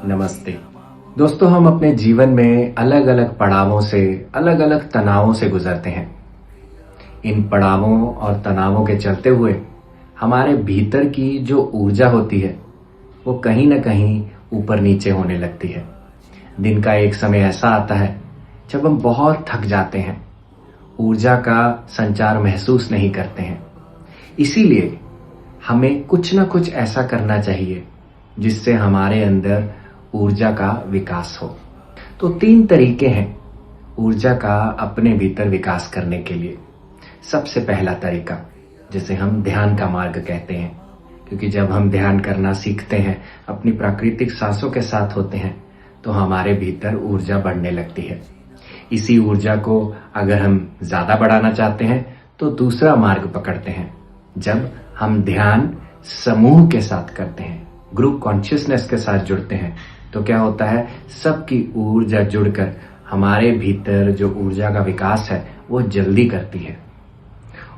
नमस्ते दोस्तों, हम अपने जीवन में अलग अलग पड़ावों से, अलग अलग तनावों से गुजरते हैं। इन पड़ावों और तनावों के चलते हुए हमारे भीतर की जो ऊर्जा होती है वो कहीं ना कहीं ऊपर नीचे होने लगती है। दिन का एक समय ऐसा आता है जब हम बहुत थक जाते हैं, ऊर्जा का संचार महसूस नहीं करते हैं। इसीलिए हमें कुछ ना कुछ ऐसा करना चाहिए जिससे हमारे अंदर ऊर्जा का विकास हो। तो 3 तरीके हैं ऊर्जा का अपने भीतर विकास करने के लिए। सबसे पहला तरीका, जिसे हम ध्यान का मार्ग कहते हैं, क्योंकि जब हम ध्यान करना सीखते हैं, अपनी प्राकृतिक सांसों के साथ होते हैं, तो हमारे भीतर ऊर्जा बढ़ने लगती है। इसी ऊर्जा को अगर हम ज्यादा बढ़ाना चाहते हैं तो दूसरा मार्ग पकड़ते हैं। जब हम ध्यान समूह के साथ करते हैं, ग्रुप कॉन्शियसनेस के साथ जुड़ते हैं, तो क्या होता है, सबकी ऊर्जा जुड़कर हमारे भीतर जो ऊर्जा का विकास है वो जल्दी करती है।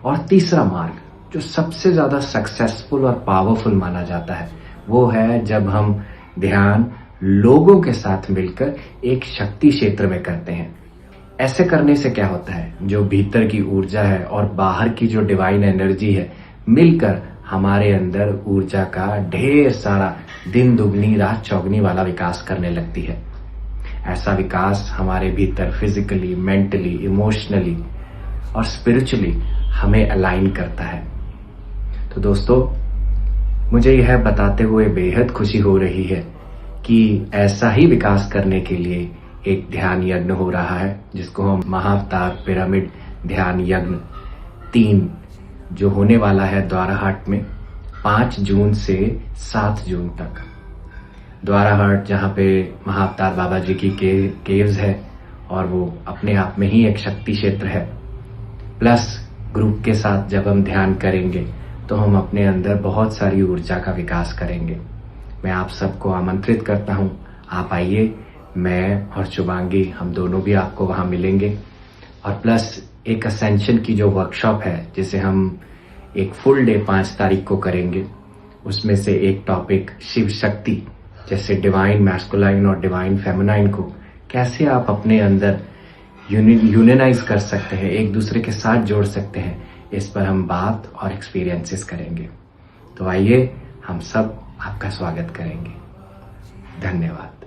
और तीसरा मार्ग, जो सबसे ज्यादा सक्सेसफुल और पावरफुल माना जाता है, वो है जब हम ध्यान लोगों के साथ मिलकर एक शक्ति क्षेत्र में करते हैं। ऐसे करने से क्या होता है, जो भीतर की ऊर्जा है और बाहर की जो डिवाइन एनर्जी है मिलकर हमारे अंदर ऊर्जा का ढेर सारा दिन दुगनी रात चौगनी वाला विकास करने लगती है। ऐसा विकास हमारे भीतर फिजिकली, मेंटली, इमोशनली और स्पिरिचुअली हमें अलाइन करता है। तो दोस्तों, मुझे यह बताते हुए बेहद खुशी हो रही है कि ऐसा ही विकास करने के लिए एक ध्यान यज्ञ हो रहा है, जिसको हम महाअवतार पिरामिड ध्यान यज्ञ 3 जो होने वाला है द्वाराहाट में 5 जून से 7 जून तक। द्वाराहाट जहाँ पे महाअवतार बाबा जी की केव्स है और वो अपने आप में ही एक शक्ति क्षेत्र है। प्लस ग्रुप के साथ जब हम ध्यान करेंगे तो हम अपने अंदर बहुत सारी ऊर्जा का विकास करेंगे। मैं आप सबको आमंत्रित करता हूँ, आप आइए। मैं और शुभांगी, हम दोनों भी आपको वहाँ मिलेंगे। और प्लस एक असेंशन की जो वर्कशॉप है, जिसे हम एक फुल डे 5 तारीख को करेंगे, उसमें से एक टॉपिक शिव शक्ति, जैसे डिवाइन मैस्कुलाइन और डिवाइन फेमिनाइन को कैसे आप अपने अंदर यूनियनाइज कर सकते हैं, एक दूसरे के साथ जोड़ सकते हैं, इस पर हम बात और एक्सपीरियंसेस करेंगे। तो आइए, हम सब आपका स्वागत करेंगे। धन्यवाद।